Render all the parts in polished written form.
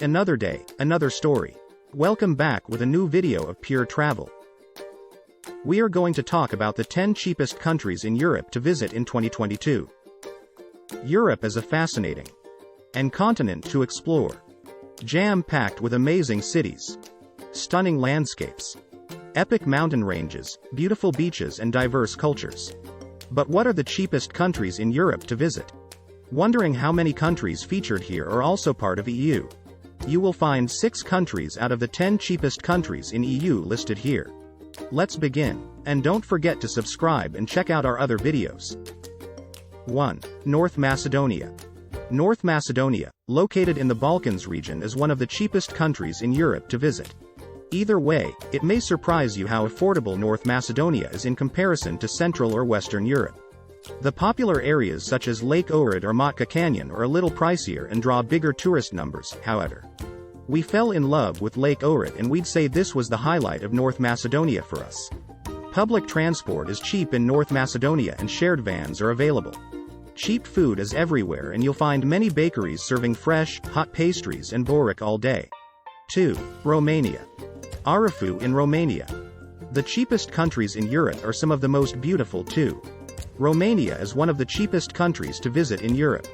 Another day, another story. Welcome back with a new video of Pure Travel. We are going to talk about the 10 cheapest countries in Europe to visit in 2022. Europe is a fascinating and continent to explore. Jam-packed with amazing cities, stunning landscapes, epic mountain ranges, beautiful beaches and diverse cultures. But what are the cheapest countries in Europe to visit? Wondering how many countries featured here are also part of EU? You will find 6 countries out of the 10 cheapest countries in EU listed here. Let's begin. And don't forget to subscribe and check out our other videos. 1. North Macedonia. North Macedonia, located in the Balkans region, is one of the cheapest countries in Europe to visit. Either way, it may surprise you how affordable North Macedonia is in comparison to Central or Western Europe. The popular areas such as Lake Ohrid or Motka Canyon are a little pricier and draw bigger tourist numbers, however. We fell in love with Lake Ohrid and we'd say this was the highlight of North Macedonia for us. Public transport is cheap in North Macedonia and shared vans are available. Cheap food is everywhere and you'll find many bakeries serving fresh, hot pastries and borek all day. 2. Romania. Arăfu in Romania. The cheapest countries in Europe are some of the most beautiful too. Romania is one of the cheapest countries to visit in Europe.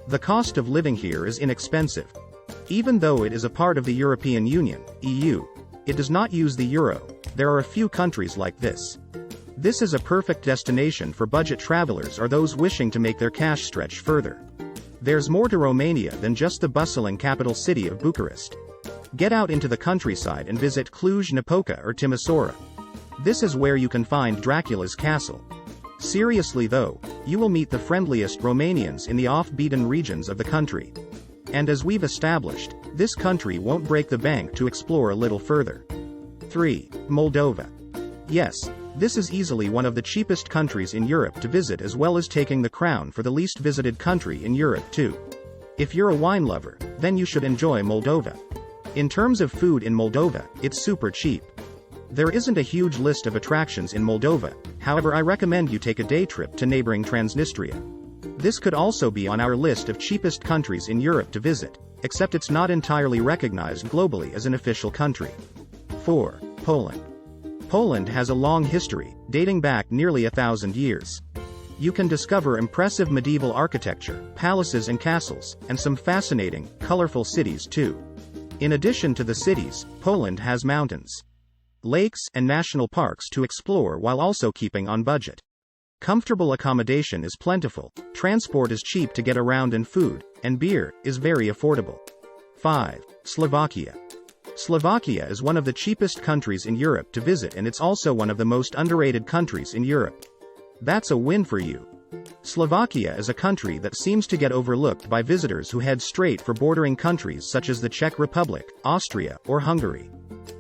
The cost of living here is inexpensive. Even though it is a part of the European Union, EU, it does not use the euro. There are a few countries like this. This is a perfect destination for budget travelers or those wishing to make their cash stretch further. There's more to Romania than just the bustling capital city of Bucharest. Get out into the countryside and visit Cluj-Napoca or Timisoara. This is where you can find Dracula's castle. Seriously though, you will meet the friendliest Romanians in the off-beaten regions of the country. And as we've established, this country won't break the bank to explore a little further. 3. Moldova. Yes, this is easily one of the cheapest countries in Europe to visit, as well as taking the crown for the least visited country in Europe too. If you're a wine lover, then you should enjoy Moldova. In terms of food in Moldova, it's super cheap. There isn't a huge list of attractions in Moldova, however I recommend you take a day trip to neighboring Transnistria. This could also be on our list of cheapest countries in Europe to visit, except it's not entirely recognized globally as an official country. 4. Poland. Poland has a long history, dating back nearly 1,000 years. You can discover impressive medieval architecture, palaces and castles, and some fascinating, colorful cities too. In addition to the cities, Poland has mountains, lakes, and national parks to explore while also keeping on budget. Comfortable accommodation is plentiful, transport is cheap to get around and food, and beer, is very affordable. 5. Slovakia. Slovakia is one of the cheapest countries in Europe to visit and it's also one of the most underrated countries in Europe. That's a win for you. Slovakia is a country that seems to get overlooked by visitors who head straight for bordering countries such as the Czech Republic, Austria, or Hungary.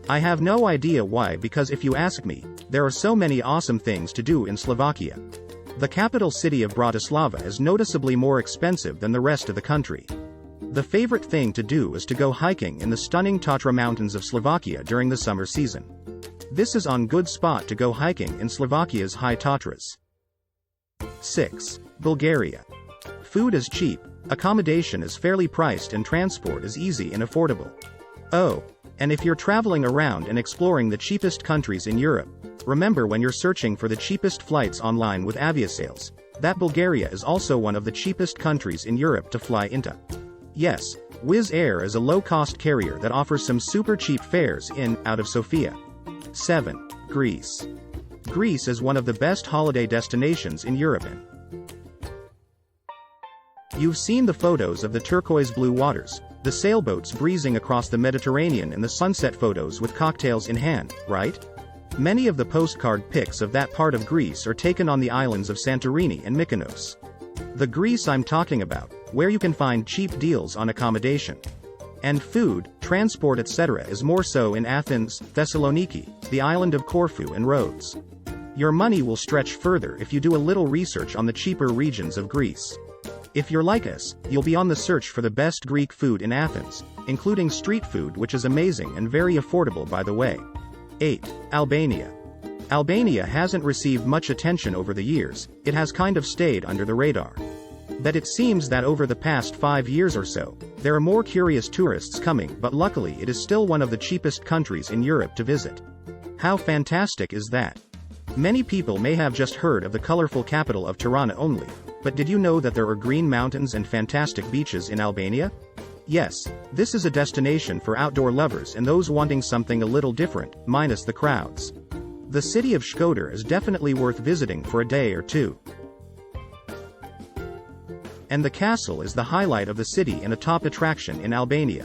I have no idea why, because if you ask me, there are so many awesome things to do in Slovakia. The capital city of Bratislava is noticeably more expensive than the rest of the country. The favorite thing to do is to go hiking in the stunning Tatra Mountains of Slovakia during the summer season. This is on good spot to go hiking in Slovakia's high Tatras. 6. Bulgaria. Food is cheap, accommodation is fairly priced and transport is easy and affordable. Oh, and if you're traveling around and exploring the cheapest countries in Europe, remember when you're searching for the cheapest flights online with Aviasales, that Bulgaria is also one of the cheapest countries in Europe to fly into. Yes, Wizz Air is a low-cost carrier that offers some super cheap fares in, out of Sofia. 7. Greece. Greece is one of the best holiday destinations in Europe. You've seen the photos of the turquoise blue waters, the sailboats breezing across the Mediterranean and the sunset photos with cocktails in hand, right? Many of the postcard pics of that part of Greece are taken on the islands of Santorini and Mykonos. The Greece I'm talking about, where you can find cheap deals on accommodation and food, transport etc. is more so in Athens, Thessaloniki, the island of Corfu and Rhodes. Your money will stretch further if you do a little research on the cheaper regions of Greece. If you're like us, you'll be on the search for the best Greek food in Athens, including street food which is amazing and very affordable by the way. 8. Albania. Albania hasn't received much attention over the years, it has kind of stayed under the radar. But it seems that over the past 5 years or so, There are more curious tourists coming, but luckily it is still one of the cheapest countries in Europe to visit. How fantastic is that? Many people may have just heard of the colorful capital of Tirana only, but did you know that there are green mountains and fantastic beaches in Albania? Yes, this is a destination for outdoor lovers and those wanting something a little different, minus the crowds. The city of Shkodër is definitely worth visiting for a day or two. And the castle is the highlight of the city and a top attraction in Albania.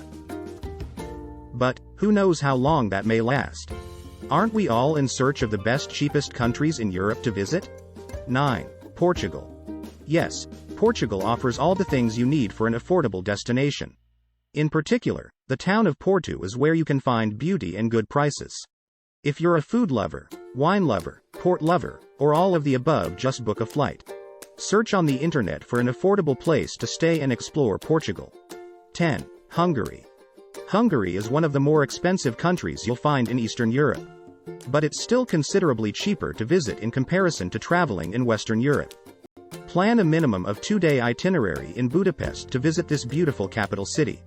But, who knows how long that may last? Aren't we all in search of the best cheapest countries in Europe to visit? 9. Portugal. Yes, Portugal offers all the things you need for an affordable destination. In particular, the town of Porto is where you can find beauty and good prices. If you're a food lover, wine lover, port lover, or all of the above, just book a flight. Search on the internet for an affordable place to stay and explore Portugal. 10. Hungary. Hungary is one of the more expensive countries you'll find in Eastern Europe. But it's still considerably cheaper to visit in comparison to traveling in Western Europe. Plan a minimum of 2-day itinerary in Budapest to visit this beautiful capital city.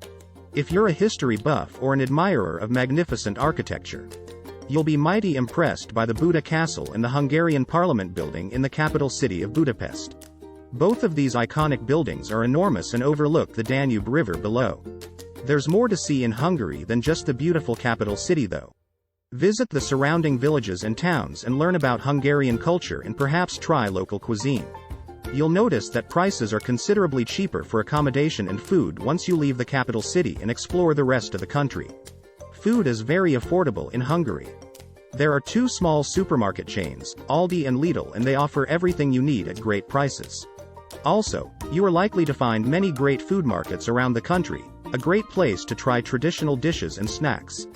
If you're a history buff or an admirer of magnificent architecture, you'll be mighty impressed by the Buda Castle and the Hungarian Parliament building in the capital city of Budapest. Both of these iconic buildings are enormous and overlook the Danube River below. There's more to see in Hungary than just the beautiful capital city though. Visit the surrounding villages and towns and learn about Hungarian culture and perhaps try local cuisine. You'll notice that prices are considerably cheaper for accommodation and food once you leave the capital city and explore the rest of the country. Food is very affordable in Hungary. There are 2 small supermarket chains, Aldi and Lidl, and they offer everything you need at great prices. Also, you are likely to find many great food markets around the country, a great place to try traditional dishes and snacks.